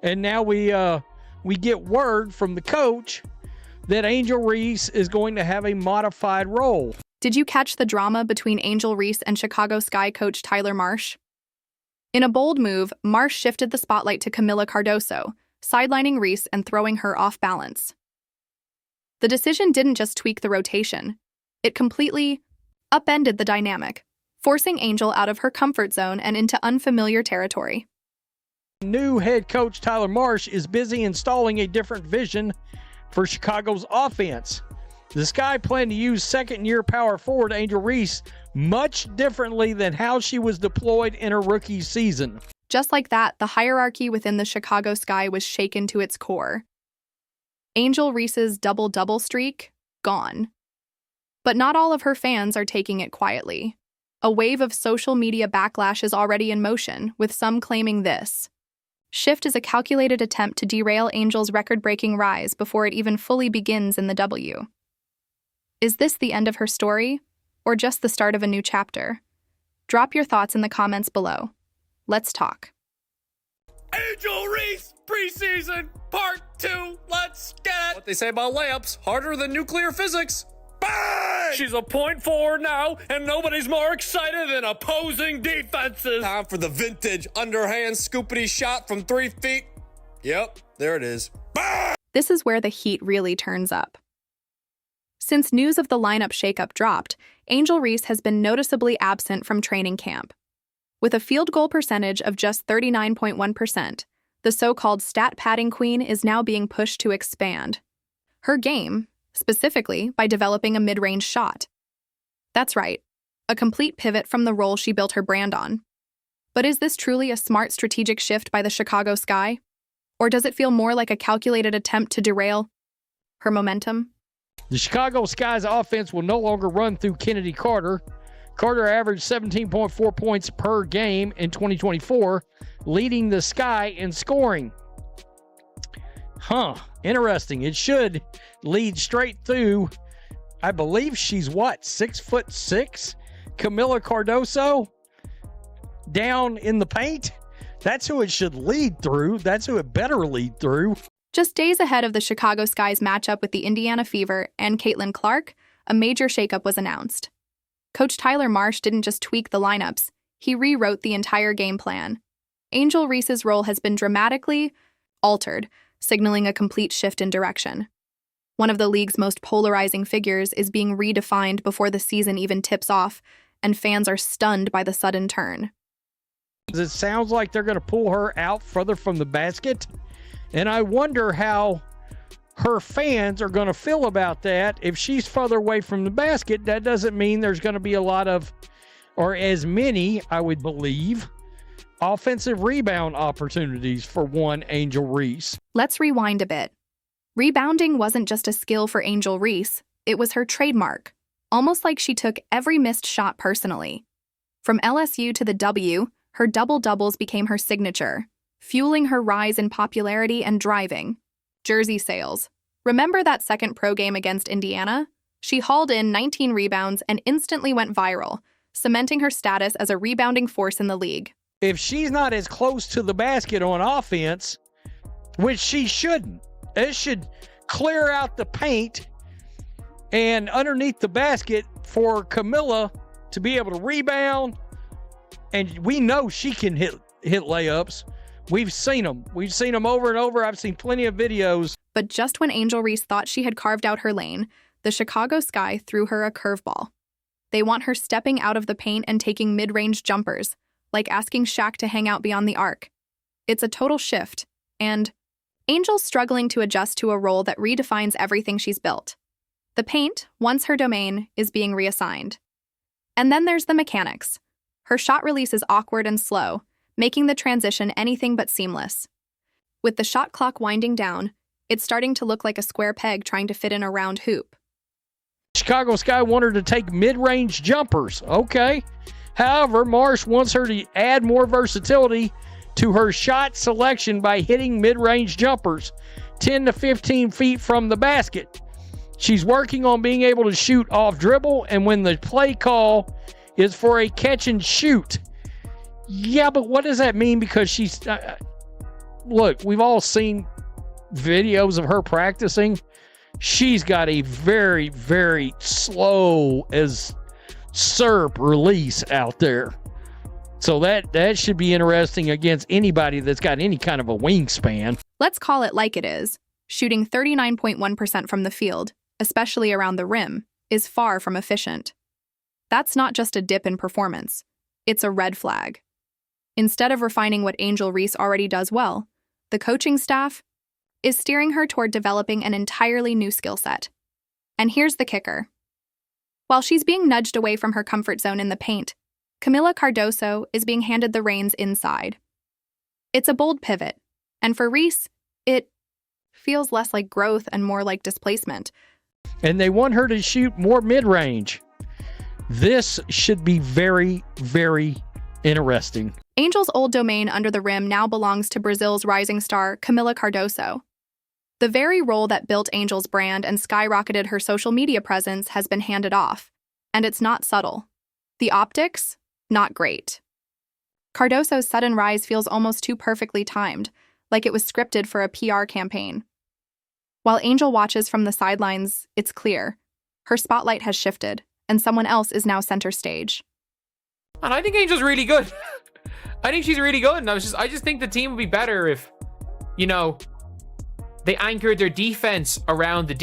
And now we get word from the coach that Angel Reese is going to have a modified role. Did you catch the drama between Angel Reese and Chicago Sky coach Tyler Marsh? In a bold move, Marsh shifted the spotlight to Camila Cardoso, sidelining Reese and throwing her off balance. The decision didn't just tweak the rotation. It completely upended the dynamic, forcing Angel out of her comfort zone and into unfamiliar territory. New head coach Tyler Marsh is busy installing a different vision for Chicago's offense. The Sky plan to use second-year power forward Angel Reese much differently than how she was deployed in her rookie season. Just like that, the hierarchy within the Chicago Sky was shaken to its core. Angel Reese's double-double streak, gone. But not all of her fans are taking it quietly. A wave of social media backlash is already in motion, with some claiming this shift is a calculated attempt to derail Angel's record-breaking rise before it even fully begins in the W. Is this the end of her story, or just the start of a new chapter? Drop your thoughts in the comments below. Let's talk. Angel Reese preseason part 2. Let's get it. What they say about layups, harder than nuclear physics. Bang! She's a point forward now, and nobody's more excited than opposing defenses. Time for the vintage underhand scoopity shot from 3 feet. Yep, there it is. Bang! This is where the heat really turns up. Since news of the lineup shakeup dropped, Angel Reese has been noticeably absent from training camp. With a field goal percentage of just 39.1%, the so-called stat padding queen is now being pushed to expand her game, specifically by developing a mid-range shot. That's right, a complete pivot from the role she built her brand on. But is this truly a smart strategic shift by the Chicago Sky? Or does it feel more like a calculated attempt to derail her momentum? The Chicago Sky's offense will no longer run through Kennedy Carter. Carter averaged 17.4 points per game in 2024, leading the Sky in scoring. Interesting. It should lead straight through, I believe she's 6'6"? Camila Cardoso down in the paint. That's who it should lead through. That's who it better lead through. Just days ahead of the Chicago Sky's matchup with the Indiana Fever and Caitlin Clark, a major shakeup was announced. Coach Tyler Marsh didn't just tweak the lineups, he rewrote the entire game plan. Angel Reese's role has been dramatically altered, signaling a complete shift in direction. One of the league's most polarizing figures is being redefined before the season even tips off, and fans are stunned by the sudden turn. It sounds like they're going to pull her out further from the basket, and I wonder how her fans are going to feel about that. If she's further away from the basket, that doesn't mean there's going to be a lot of, or as many, I would believe, offensive rebound opportunities for one Angel Reese. Let's rewind a bit. Rebounding wasn't just a skill for Angel Reese, it was her trademark, almost like she took every missed shot personally. From LSU to the W, her double-doubles became her signature, fueling her rise in popularity and driving jersey sales. Remember that second pro game against Indiana? She hauled in 19 rebounds and instantly went viral, cementing her status as a rebounding force in the league. If she's not as close to the basket on offense, which she shouldn't, it should clear out the paint and underneath the basket for Camila to be able to rebound. And we know she can hit layups. We've seen them. We've seen them over and over. I've seen plenty of videos. But just when Angel Reese thought she had carved out her lane, the Chicago Sky threw her a curveball. They want her stepping out of the paint and taking mid-range jumpers, like asking Shaq to hang out beyond the arc. It's a total shift, and Angel's struggling to adjust to a role that redefines everything she's built. The paint, once her domain, is being reassigned. And then there's the mechanics. Her shot release is awkward and slow, making the transition anything but seamless. With the shot clock winding down, it's starting to look like a square peg trying to fit in a round hoop. Chicago Sky want her to take mid-range jumpers. Okay. However, Marsh wants her to add more versatility to her shot selection by hitting mid-range jumpers 10 to 15 feet from the basket. She's working on being able to shoot off dribble, and when the play call is for a catch and shoot. Yeah, but what does that mean? Because she's look, we've all seen videos of her practicing. She's got a very, very slow as SERP release out there. So that should be interesting against anybody that's got any kind of a wingspan. Let's call it like it is. Shooting 39.1% from the field, especially around the rim, is far from efficient. That's not just a dip in performance. It's a red flag. Instead of refining what Angel Reese already does well, the coaching staff is steering her toward developing an entirely new skill set. And here's the kicker. While she's being nudged away from her comfort zone in the paint, Camila Cardoso is being handed the reins inside. It's a bold pivot, and for Reese, it feels less like growth and more like displacement. And they want her to shoot more mid-range. This should be very, very interesting. Angel's old domain under the rim now belongs to Brazil's rising star, Camila Cardoso. The very role that built Angel's brand and skyrocketed her social media presence has been handed off, and it's not subtle. The optics? Not great. Cardoso's sudden rise feels almost too perfectly timed, like it was scripted for a PR campaign. While Angel watches from the sidelines, it's clear. Her spotlight has shifted, and someone else is now center stage. And I think Angel's really good. I think she's really good. And I just think the team would be better if, they anchored their defense around the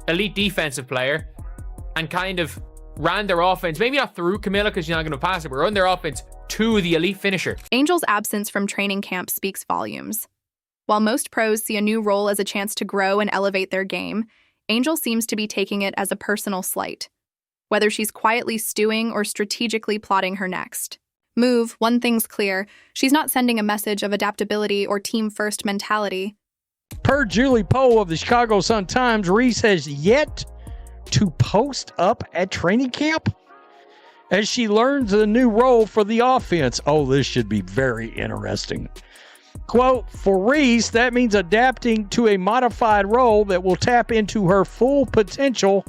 elite defensive player and kind of ran their offense, maybe not through Camila because she's not going to pass it, but run their offense to the elite finisher. Angel's absence from training camp speaks volumes. While most pros see a new role as a chance to grow and elevate their game, Angel seems to be taking it as a personal slight. Whether she's quietly stewing or strategically plotting her next move, one thing's clear: she's not sending a message of adaptability or team-first mentality. Per Julie Poe of the Chicago Sun-Times, Reese has yet to post up at training camp as she learns a new role for the offense. Oh, this should be very interesting. Quote, for Reese, that means adapting to a modified role that will tap into her full potential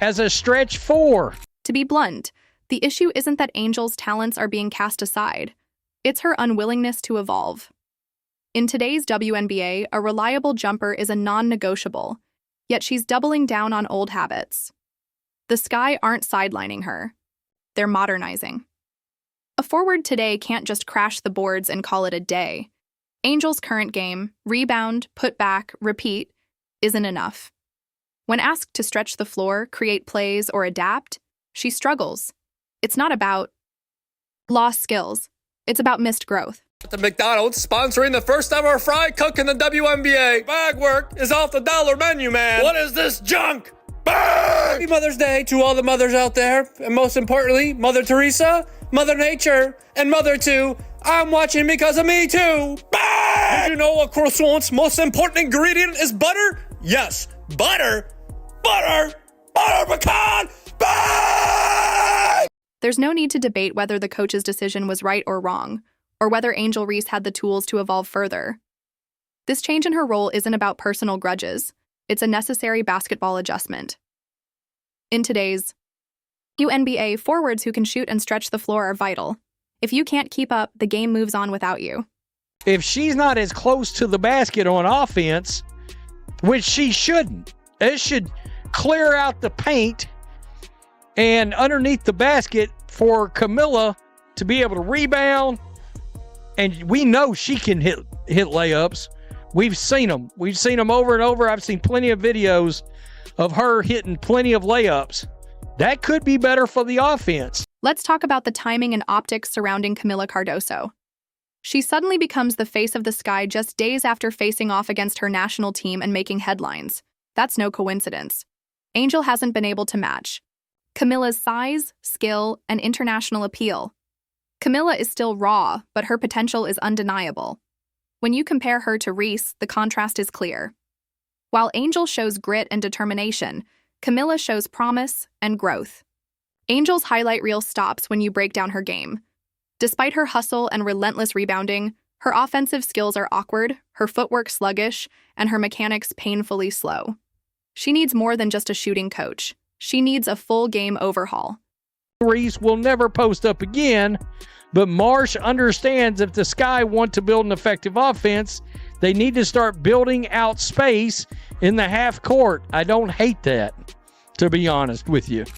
as a stretch four. To be blunt, the issue isn't that Angel's talents are being cast aside. It's her unwillingness to evolve. In today's WNBA, a reliable jumper is a non-negotiable, yet she's doubling down on old habits. The Sky aren't sidelining her. They're modernizing. A forward today can't just crash the boards and call it a day. Angel's current game, rebound, put back, repeat, isn't enough. When asked to stretch the floor, create plays, or adapt, she struggles. It's not about lost skills. It's about missed growth. The McDonald's sponsoring the first ever fry cook in the WNBA. Bag work is off the dollar menu, man. What is this junk? Bag! Happy Mother's Day to all the mothers out there. And most importantly, Mother Teresa, Mother Nature, and Mother 2. I'm watching because of me too. Bag! Did you know a croissant's most important ingredient is butter? Yes, butter. Butter pecan. Bag! There's no need to debate whether the coach's decision was right or wrong, or whether Angel Reese had the tools to evolve further. This change in her role isn't about personal grudges. It's a necessary basketball adjustment. In today's WNBA, forwards who can shoot and stretch the floor are vital. If you can't keep up, the game moves on without you. If she's not as close to the basket on offense, which she shouldn't, it should clear out the paint and underneath the basket for Camila to be able to rebound. And we know she can hit layups. We've seen them. We've seen them over and over. I've seen plenty of videos of her hitting plenty of layups. That could be better for the offense. Let's talk about the timing and optics surrounding Camila Cardoso. She suddenly becomes the face of the Sky just days after facing off against her national team and making headlines. That's no coincidence. Angel hasn't been able to match Camila's size, skill, and international appeal. Camila is still raw, but her potential is undeniable. When you compare her to Reese, the contrast is clear. While Angel shows grit and determination, Camila shows promise and growth. Angel's highlight reel stops when you break down her game. Despite her hustle and relentless rebounding, her offensive skills are awkward, her footwork sluggish, and her mechanics painfully slow. She needs more than just a shooting coach. She needs a full game overhaul. Reese will never post up again, But Marsh understands if the Sky want to build an effective offense, they need to start building out space in the half court. I don't hate that, to be honest with you.